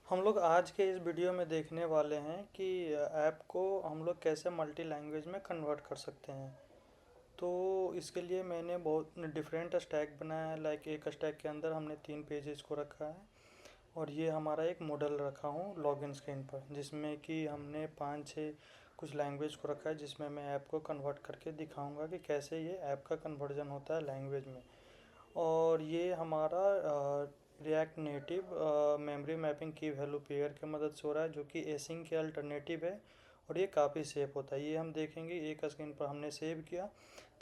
हम लोग आज के इस वीडियो में देखने वाले हैं कि ऐप को हम लोग कैसे मल्टी लैंग्वेज में कन्वर्ट कर सकते हैं। तो इसके लिए मैंने बहुत डिफरेंट स्टैक बनाया है। लाइक एक स्टैक के अंदर हमने 3 पेजेस को रखा है और ये हमारा एक मॉडल रखा हूँ लॉगिन स्क्रीन पर, जिसमें कि हमने 5-6 कुछ लैंग्वेज को रखा है, जिसमें मैं ऐप को कन्वर्ट करके दिखाऊंगा कि कैसे ये ऐप का कन्वर्जन होता है लैंग्वेज में। और ये हमारा रिएक्ट नेटिव मेमोरी मैपिंग की वैल्यू पेयर की मदद से हो रहा है, जो कि एसिंग के अल्टरनेटिव है और ये काफ़ी सेफ होता है। ये हम देखेंगे एक स्क्रीन पर हमने सेव किया,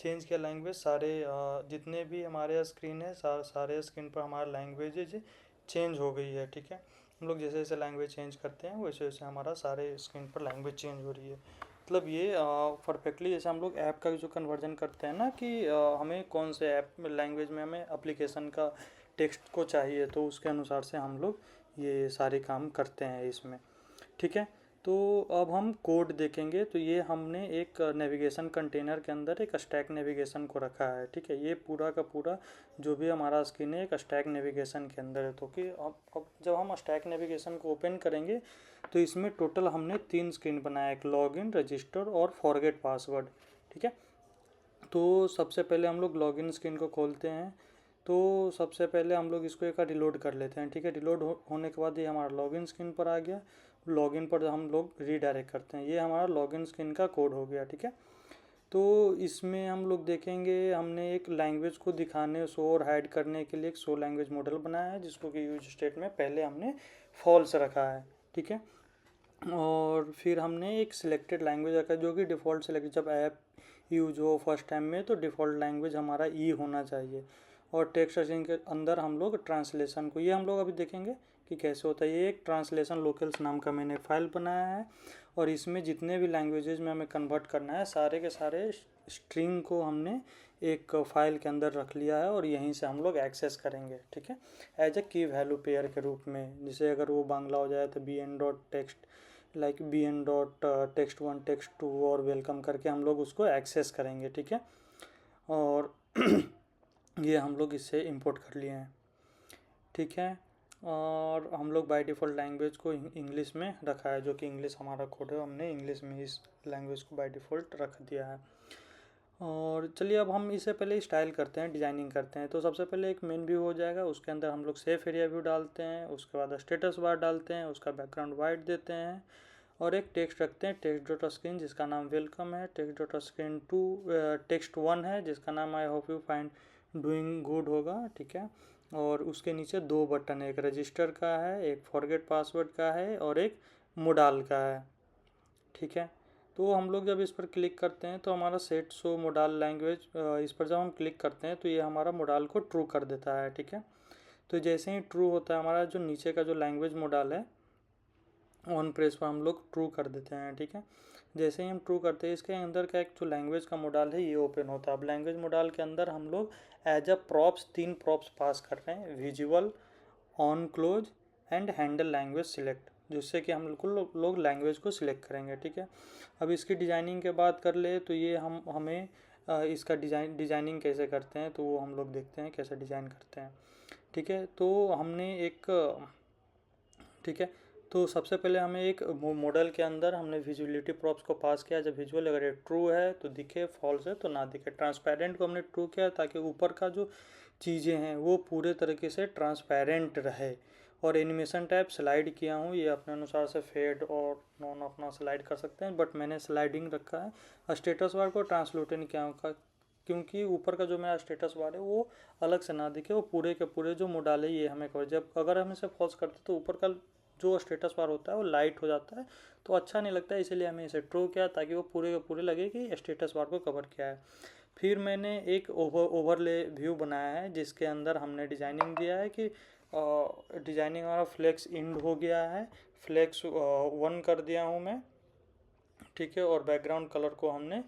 चेंज किया लैंग्वेज, सारे जितने भी हमारे स्क्रीन है सारे स्क्रीन पर हमारा लैंग्वेज चेंज हो गई है। ठीक है, हम लोग जैसे जैसे लैंग्वेज चेंज करते हैं वैसे वैसे हमारा सारे स्क्रीन पर लैंग्वेज चेंज हो रही है। मतलब ये परफेक्टली जैसे हम लोग ऐप का जो कन्वर्जन करते हैं ना कि हमें कौन से ऐप में लैंग्वेज में हमें एप्लीकेशन का टेक्स्ट को चाहिए, तो उसके अनुसार से हम लोग ये सारे काम करते हैं इसमें। ठीक है, तो अब हम कोड देखेंगे। तो ये हमने एक नेविगेशन कंटेनर के अंदर एक स्टैक नेविगेशन को रखा है। ठीक है, ये पूरा का पूरा जो भी हमारा स्क्रीन है एक स्टैक नेविगेशन के अंदर है। तो कि अब जब हम स्टैक नेविगेशन को ओपन करेंगे तो इसमें टोटल हमने 3 स्क्रीन बनाया, एक लॉगिन, रजिस्टर और फॉरगेट पासवर्ड। ठीक है, तो सबसे पहले हम लोग लॉगिन स्क्रीन को खोलते हैं। तो सबसे पहले हम लोग इसको एक बार रिलोड कर लेते हैं। ठीक है, रिलोड होने के बाद ये हमारा लॉगिन स्क्रीन पर आ गया। लॉगिन पर हम लोग रीडायरेक्ट करते हैं, ये हमारा लॉगिन स्क्रीन का कोड हो गया। ठीक है, तो इसमें हम लोग देखेंगे हमने एक लैंग्वेज को दिखाने, शो और हाइड करने के लिए एक शो लैंग्वेज मॉडल बनाया है, जिसको कि यूज स्टेट में पहले हमने फॉल्स रखा है। ठीक है, और फिर हमने एक सिलेक्टेड लैंग्वेज रखा है जो कि डिफ़ॉल्ट सेलेक्ट, जब ऐप यूज हो फर्स्ट टाइम में तो डिफ़ॉल्ट लैंग्वेज हमारा ई होना चाहिए। और टेक्स्ट स्ट्रिंग के अंदर हम लोग ट्रांसलेशन को, ये हम लोग अभी देखेंगे कि कैसे होता है। ये एक ट्रांसलेशन लोकल्स नाम का मैंने फाइल बनाया है और इसमें जितने भी लैंग्वेजेज में हमें कन्वर्ट करना है सारे के सारे स्ट्रिंग को हमने एक फाइल के अंदर रख लिया है और यहीं से हम लोग एक्सेस करेंगे। ठीक है, एज ए की वैल्यू पेयर के रूप में। जैसे अगर वो बांग्ला हो जाए तो B N dot text, like B N dot text 1 text 2 और वेलकम करके हम लोग उसको एक्सेस करेंगे। ठीक है, और ये हम लोग इससे इंपोर्ट कर लिए हैं। ठीक है, और हम लोग बाय डिफ़ॉल्ट लैंग्वेज को इंग्लिश में रखा है, जो कि इंग्लिश हमारा कोड है, हमने इंग्लिश में इस लैंग्वेज को बाय डिफ़ॉल्ट रख दिया है। और चलिए अब हम इसे पहले स्टाइल करते हैं, डिजाइनिंग करते हैं। तो सबसे पहले एक मेन व्यू हो जाएगा, उसके अंदर हम लोग सेफ एरिया व्यू डालते हैं, उसके बाद स्टेटस बार डालते हैं, उसका बैकग्राउंड वाइट देते हैं और एक टेक्स्ट रखते हैं, टेक्स्ट डॉट स्क्रीन जिसका नाम वेलकम है, टेक्स्ट डॉट स्क्रीन 2 टेक्स्ट 1 है जिसका नाम I hope you find doing good होगा। ठीक है, और उसके नीचे 2 बटन है, एक रजिस्टर का है, एक फॉरगेट पासवर्ड का है और एक मोडाल का है। ठीक है, तो हम लोग जब इस पर क्लिक करते हैं तो हमारा सेट शो मोडाल लैंग्वेज, इस पर जब हम क्लिक करते हैं तो ये हमारा मोडाल को ट्रू कर देता है। ठीक है, तो जैसे ही ट्रू होता है हमारा जो नीचे का जो लैंग्वेज मोडाल है ऑन प्रेस पर हम लोग ट्रू कर देते हैं। ठीक है, जैसे ही हम ट्रू करते हैं इसके अंदर का एक जो लैंग्वेज का मोडाल है ये ओपन होता है। अब लैंग्वेज मोडाल के अंदर हम लोग एज अ प्रॉप्स 3 प्रॉप्स पास कर रहे हैं, visual, on close and handle language select, जिससे कि हम लोग लैंग्वेज को सिलेक्ट करेंगे। ठीक है, अब इसकी डिजाइनिंग के बात कर ले तो ये हमें इसका डिजाइनिंग कैसे करते हैं तो वो हम लोग देखते हैं कैसे डिज़ाइन करते हैं। ठीक है, तो हमने एक ठीक है, तो सबसे पहले हमें एक मॉडल के अंदर हमने विजुअलिटी प्रॉप्स को पास किया। जब विजुअल अगर ये ट्रू है तो दिखे, फॉल्स है तो ना दिखे। ट्रांसपेरेंट को हमने ट्रू किया ताकि ऊपर का जो चीज़ें हैं वो पूरे तरीके से ट्रांसपेरेंट रहे। और एनिमेशन टाइप स्लाइड किया हूँ, ये अपने अनुसार से फेड और नॉन अपना स्लाइड कर सकते हैं, बट मैंने स्लाइडिंग रखा है। स्टेटस बार को ट्रांसलूटेंट किया हूँ क्योंकि ऊपर का जो मेरा स्टेटस बार है वो अलग से ना दिखे, वो पूरे के पूरे जो मोडाल है ये हमें कवर। जब अगर हम इसे फॉल्स करते तो ऊपर का जो स्टेटस बार होता है वो लाइट हो जाता है तो अच्छा नहीं लगता है, इसीलिए हमें इसे ट्रू किया ताकि वो पूरे के पूरे लगे कि स्टेटस बार को कवर किया है। फिर मैंने एक ओवरले व्यू बनाया है जिसके अंदर हमने डिजाइनिंग दिया है कि डिजाइनिंग हमारा फ्लेक्स इंड हो गया है, फ्लेक्स 1 कर दिया हूँ मैं। ठीक है, और बैकग्राउंड कलर को हमने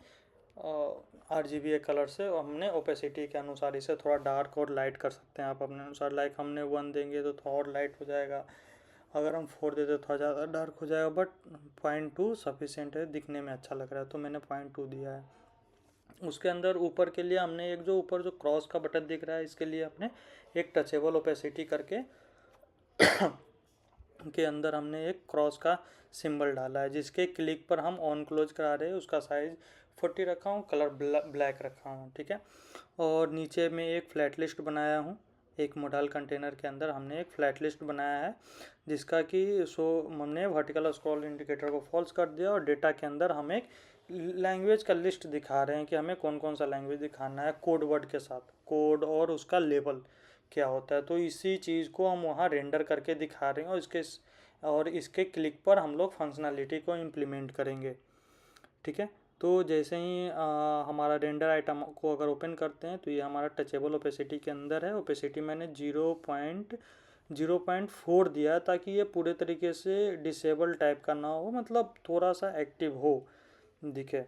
RGBA कलर से हमने ओपेसिटी के अनुसार इसे थोड़ा डार्क और लाइट कर सकते हैं आप अपने अनुसार। लाइक हमने 1 देंगे तो थोड़ा और लाइट हो जाएगा, अगर हम 4 देते तो थोड़ा ज़्यादा डार्क हो जाएगा, बट 0.2 सफिशियंट है, दिखने में अच्छा लग रहा है तो मैंने 0.2 दिया है। उसके अंदर ऊपर के लिए हमने एक जो ऊपर जो क्रॉस का बटन दिख रहा है इसके लिए हमने एक टचेबल ओपेसिटी करके के अंदर हमने एक क्रॉस का सिंबल डाला है, जिसके क्लिक पर हम ऑन क्लोज करा रहे हैं। उसका साइज 40 रखा हूँ, कलर ब्लैक रखा हूँ, ठीक है। और नीचे में एक फ्लैट लिस्ट बनाया हूँ। एक मॉडल कंटेनर के अंदर हमने एक फ्लैट लिस्ट बनाया है, जिसका कि हमने वर्टिकल स्क्रॉल इंडिकेटर को फॉल्स कर दिया, और डेटा के अंदर हम एक लैंग्वेज का लिस्ट दिखा रहे हैं कि हमें कौन कौन सा लैंग्वेज दिखाना है, कोड वर्ड के साथ, कोड और उसका लेबल क्या होता है। तो इसी चीज़ को हम वहाँ रेंडर करके दिखा रहे हैं, और इसके क्लिक पर हम लोग फंक्शनैलिटी को इम्प्लीमेंट करेंगे, ठीक है। तो जैसे ही हमारा रेंडर आइटम को अगर ओपन करते हैं तो ये हमारा टचेबल ओपेसिटी के अंदर है। ओपेसिटी मैंने 0.4 दिया है, ताकि ये पूरे तरीके से डिसेबल टाइप का ना हो, मतलब थोड़ा सा एक्टिव हो दिखे,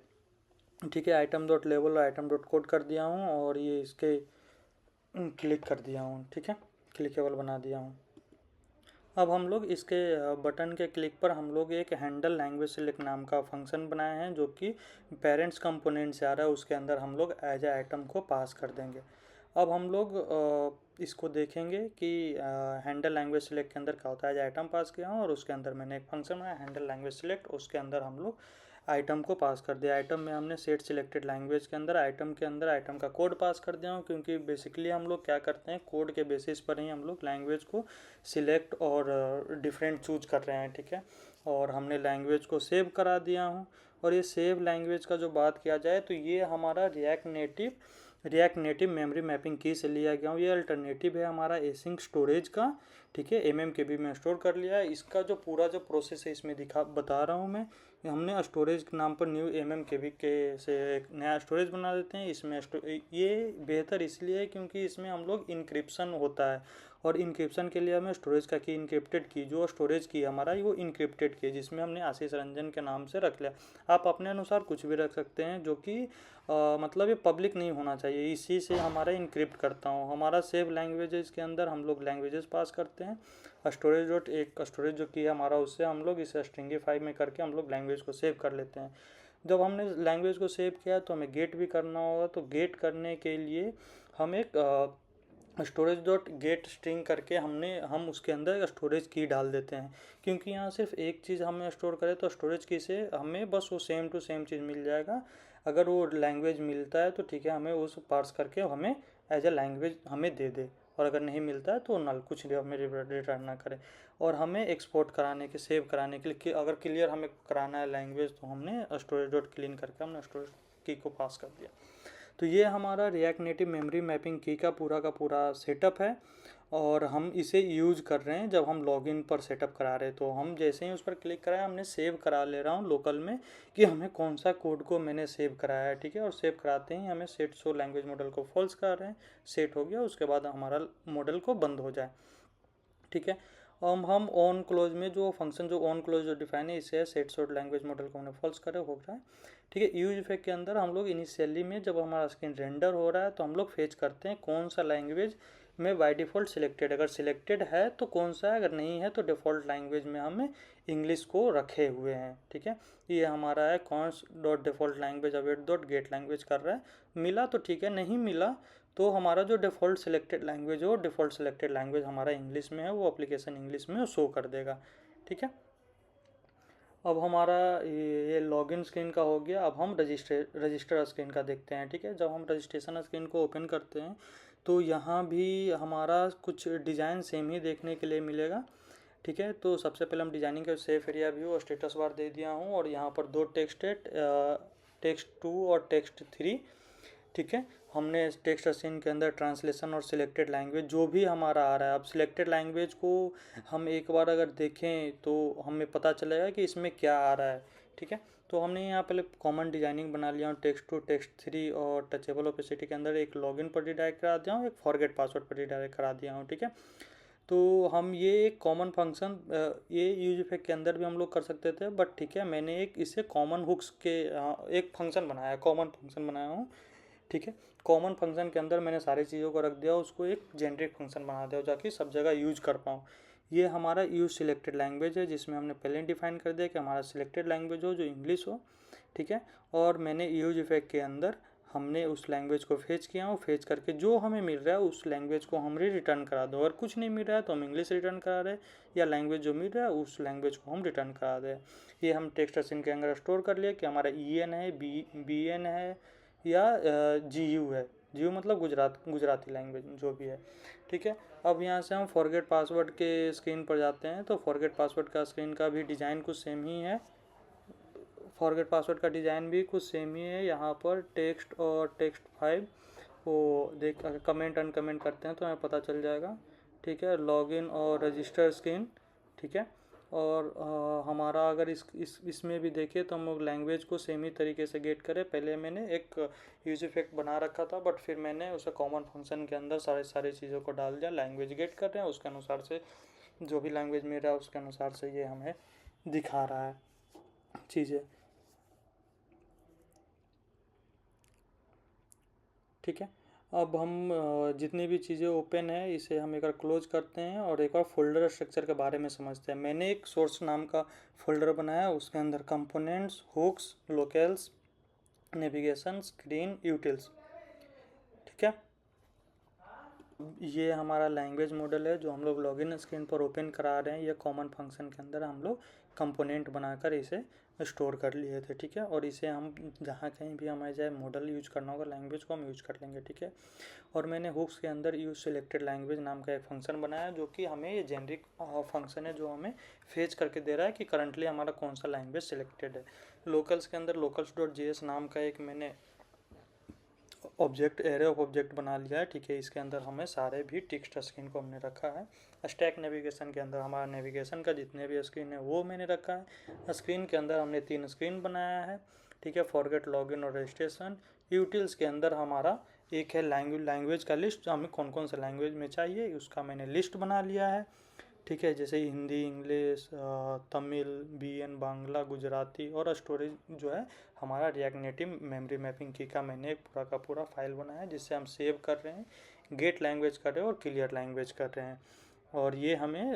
ठीक है। आइटम डॉट लेबल और आइटम डॉट कोड कर दिया हूँ, और ये इसके क्लिक कर दिया हूँ, ठीक है, क्लिकेबल बना दिया हूँ। अब हम लोग इसके बटन के क्लिक पर हम लोग एक हैंडल लैंग्वेज सेलेक्ट नाम का फंक्शन बनाए हैं, जो कि पेरेंट्स कंपोनेंट से आ रहा है। उसके अंदर हम लोग एज ए आइटम को पास कर देंगे। अब हम लोग इसको देखेंगे कि हैंडल लैंग्वेज सेलेक्ट के अंदर क्या होता है। एज आइटम पास किया हूँ, और उसके अंदर मैंने एक फंक्शन बनाया हैंडल लैंग्वेज सेलेक्ट। उसके अंदर हम लोग आइटम को पास कर दिया। आइटम में हमने सेट सिलेक्टेड लैंग्वेज के अंदर आइटम का कोड पास कर दिया हूँ, क्योंकि बेसिकली हम लोग क्या करते हैं, कोड के बेसिस पर ही हम लोग लैंग्वेज को सिलेक्ट और डिफरेंट चूज कर रहे हैं, ठीक है। और हमने लैंग्वेज को सेव करा दिया हूँ। और ये सेव लैंग्वेज का जो बात किया जाए तो ये हमारा रिएक्ट नेटिव मेमोरी मैपिंग की से लिया गया हूँ। ये अल्टरनेटिव है हमारा एसिंग स्टोरेज का, ठीक है। MMKB में स्टोर कर लिया है। इसका जो पूरा जो प्रोसेस है इसमें बता रहा हूँ मैं। हमने स्टोरेज के नाम पर न्यू MMKB के से एक नया स्टोरेज बना देते हैं। इसमें ये बेहतर इसलिए है क्योंकि इसमें हम लोग इनक्रिप्शन होता है, और इनक्रिप्शन के लिए हमें स्टोरेज का की इनक्रिप्टेड की, जो स्टोरेज की हमारा वो इनक्रिप्टेड की, जिसमें हमने आशीष रंजन के नाम से रख लिया। आप अपने अनुसार कुछ भी रख सकते हैं, जो कि मतलब ये पब्लिक नहीं होना चाहिए। इसी से हमारा इनक्रिप्ट करता हूँ। हमारा सेव लैंग्वेजेस के अंदर हम लोग लैंग्वेजेस पास करते हैं। स्टोरेज जो की है हमारा, उससे हम लोग इसे स्ट्रिंगिफाई में करके हम लोग लैंग्वेज को सेव कर लेते हैं। जब हमने लैंग्वेज को सेव किया तो हमें गेट भी करना होगा। तो गेट करने के लिए हम एक स्टोरेज डॉट गेट स्ट्रिंग करके हम उसके अंदर स्टोरेज की डाल देते हैं, क्योंकि यहाँ सिर्फ एक चीज़ हमें स्टोर करें तो स्टोरेज की से हमें बस वो सेम टू सेम चीज़ मिल जाएगा। अगर वो लैंग्वेज मिलता है तो ठीक है, हमें उस पार्स करके हमें एज ए लैंग्वेज हमें दे दे, और अगर नहीं मिलता है तो नल कुछ भी हमें रिटर्न ना करें। और हमें एक्सपोर्ट कराने के सेव कराने के लिए अगर क्लियर हमें कराना है लैंग्वेज, तो हमने स्टोरेज डॉट क्लीन करके हमने स्टोरेज की को पास कर दिया। तो ये हमारा रिएक्ट नेटिव मेमोरी मैपिंग की का पूरा सेटअप है, और हम इसे यूज कर रहे हैं जब हम लॉगिन पर सेटअप करा रहे हैं। तो हम जैसे ही उस पर क्लिक कराया, हमने सेव करा ले रहा हूँ लोकल में कि हमें कौन सा कोड को मैंने सेव कराया है, ठीक है। और सेव कराते ही हमें सेट शो लैंग्वेज मॉडल को फॉल्स कर रहे हैं। सेट हो गया, उसके बाद हमारा मॉडल को बंद हो जाए, ठीक है। हम ऑन क्लोज में जो फंक्शन जो ऑन क्लोज जो डिफाइन है, इसे सेट शॉर्ट लैंग्वेज मॉडल को हमने फॉल्स करे हो रहा है, ठीक है। यूज इफेक्ट के अंदर हम लोग इनिशियली में जब हमारा स्क्रीन रेंडर हो रहा है तो हम लोग फेच करते हैं कौन सा लैंग्वेज में बाय डिफ़ॉल्ट सिलेक्टेड, अगर सिलेक्टेड है तो कौन सा है, अगर नहीं है तो डिफ़ॉल्ट लैंग्वेज में हमें इंग्लिश को रखे हुए हैं, ठीक है। ये हमारा है cons dot default language await dot gate language कर रहा है। मिला तो ठीक है, नहीं मिला तो हमारा जो डिफ़ॉल्ट सिलेक्टेड लैंग्वेज हो, डिफ़ॉल्ट सिलेक्टेड लैंग्वेज हमारा इंग्लिश में है, वो एप्लीकेशन इंग्लिश में शो कर देगा, ठीक है। अब हमारा ये लॉगिन स्क्रीन का हो गया। अब हम रजिस्टर स्क्रीन का देखते हैं, ठीक है। जब हम रजिस्ट्रेशन स्क्रीन को ओपन करते हैं तो यहाँ भी हमारा कुछ डिज़ाइन सेम ही देखने के लिए मिलेगा, ठीक है। तो सबसे पहले हम डिजाइनिंग का सेफ एरिया व्यू और स्टेटस बार दे दिया हूँ, और यहाँ पर दो टेक्स्ट है, टेक्स्ट 2 और टेक्स्ट 3, ठीक है। हमने टेक्स्ट स्क्रीन के अंदर ट्रांसलेशन और सिलेक्टेड लैंग्वेज जो भी हमारा आ रहा है, अब सिलेक्टेड लैंग्वेज को हम एक बार अगर देखें तो हमें पता चलेगा कि इसमें क्या आ रहा है, ठीक है। तो हमने यहाँ पहले कॉमन डिजाइनिंग बना लिया हूँ। टेक्स्ट 2 टेक्स्ट 3 और टचेबल ओपेसिटी के अंदर एक लॉगिन पर रिडायरेक्ट करा दिया हूँ, एक फॉरगेट पासवर्ड पर रिडायरेक्ट करा दिया हूँ, ठीक है। तो हम ये एक कॉमन फंक्शन ये यूज इफेक्ट के अंदर भी हम लोग कर सकते थे, बट ठीक है, मैंने एक इससे कॉमन हुक्स के एक फंक्शन बनाया, कॉमन फंक्शन बनाया हूँ, ठीक है। कॉमन फंक्शन के अंदर मैंने सारी चीज़ों को रख दिया, उसको एक जेनरिक फंक्शन बना दिया ताकि सब जगह यूज कर पाऊँ। ये हमारा यूज सिलेक्टेड लैंग्वेज है, जिसमें हमने पहले डिफाइन कर दिया कि हमारा सिलेक्टेड लैंग्वेज हो जो इंग्लिश हो, ठीक है। और मैंने यूज इफेक्ट के अंदर हमने उस लैंग्वेज को फेच किया और फेच करके जो हमें मिल रहा है उस लैंग्वेज को हम रिटर्न करा दो। अगर कुछ नहीं मिल रहा है तो हम इंग्लिश रिटर्न करा रहे, या लैंग्वेज जो मिल रहा है उस लैंग्वेज को हम रिटर्न करा दें। ये हम टेक्स्ट स्ट्रिंग के अंदर स्टोर कर लिए कि हमारा EN है, BN है, या GU है। GU मतलब गुजराती लैंग्वेज जो भी है, ठीक है। अब यहाँ से हम फॉरगेट पासवर्ड के स्क्रीन पर जाते हैं। तो फॉरगेट पासवर्ड का स्क्रीन का भी डिज़ाइन कुछ सेम ही है। फॉरगेट पासवर्ड का डिज़ाइन भी कुछ सेम ही है। यहाँ पर टेक्स्ट और टेक्स्ट 5 वो देख कमेंट अनकमेंट करते हैं तो हमें पता चल जाएगा, ठीक है। लॉगिन और रजिस्टर स्क्रीन, ठीक है। और हमारा अगर इसमें भी देखें तो हम लोग लैंग्वेज को सेम ही तरीके से गेट करें। पहले मैंने एक यूज इफेक्ट बना रखा था, बट फिर मैंने उसे कॉमन फंक्शन के अंदर सारी चीज़ों को डाल दिया। लैंग्वेज गेट कर रहे हैं, उसके अनुसार से जो भी लैंग्वेज मेरा उसके अनुसार से ये हमें दिखा रहा है चीज़ें, ठीक है। अब हम जितनी भी चीज़ें ओपन है इसे हम एक बार क्लोज करते हैं और एक बार फोल्डर स्ट्रक्चर के बारे में समझते हैं। मैंने एक सोर्स नाम का फोल्डर बनाया, उसके अंदर components, hooks, locals, navigation, screen, utils, ठीक है। ये हमारा लैंग्वेज मॉडल है जो हम लोग लॉगिन स्क्रीन पर ओपन करा रहे हैं। ये कॉमन फंक्शन के अंदर हम लोग कंपोनेंट बनाकर इसे स्टोर कर लिए थे, ठीक है। और इसे हम जहाँ कहीं भी हमें चाहे मॉडल यूज करना होगा लैंग्वेज को हम यूज कर लेंगे, ठीक है। और मैंने हुक्स के अंदर यूज सिलेक्टेड लैंग्वेज नाम का एक फंक्शन बनाया जो कि हमें ये जेनरिक फंक्शन है जो हमें फेच करके दे रहा है कि करंटली हमारा कौन सा लैंग्वेज सिलेक्टेड है। लोकल्स के अंदर locals.js नाम का एक मैंने ऑब्जेक्ट एरे ऑफ ऑब्जेक्ट बना लिया है, ठीक है। इसके अंदर हमें सारे भी टेक्स्ट स्क्रीन को हमने रखा है। स्टैक नेविगेशन के अंदर हमारा नेविगेशन का जितने भी स्क्रीन है वो मैंने रखा है। स्क्रीन के अंदर हमने 3 स्क्रीन बनाया है, ठीक है। फॉरगेट, लॉगिन और रजिस्ट्रेशन। यूटिल्स के अंदर हमारा एक है लैंग्वेज का लिस्ट, हमें कौन कौन सा लैंग्वेज में चाहिए उसका मैंने लिस्ट बना लिया है, ठीक है। जैसे हिंदी, इंग्लिश, तमिल, BN, बांग्ला, गुजराती। और स्टोरेज जो है हमारा रिएक्ट नेटिव मेमोरी मैपिंग की का मैंने एक पूरा का पूरा फाइल बनाया है जिससे हम सेव कर रहे हैं, गेट लैंग्वेज कर रहे हैं और क्लियर लैंग्वेज कर रहे हैं। और ये हमें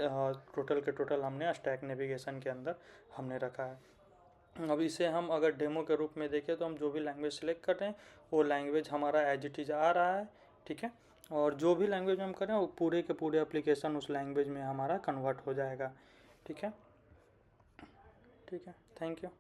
टोटल के टोटल हमने स्टैक नेविगेशन के अंदर हमने रखा है। अब इसे हम अगर डेमो के रूप में देखें तो हम जो भी लैंग्वेज सेलेक्ट कर रहे हैं वो लैंग्वेज हमारा एज इट इज़ आ रहा है, ठीक है। और जो भी लैंग्वेज हम करें वो पूरे के पूरे एप्लीकेशन उस लैंग्वेज में हमारा कन्वर्ट हो जाएगा, ठीक है। ठीक है, थैंक यू।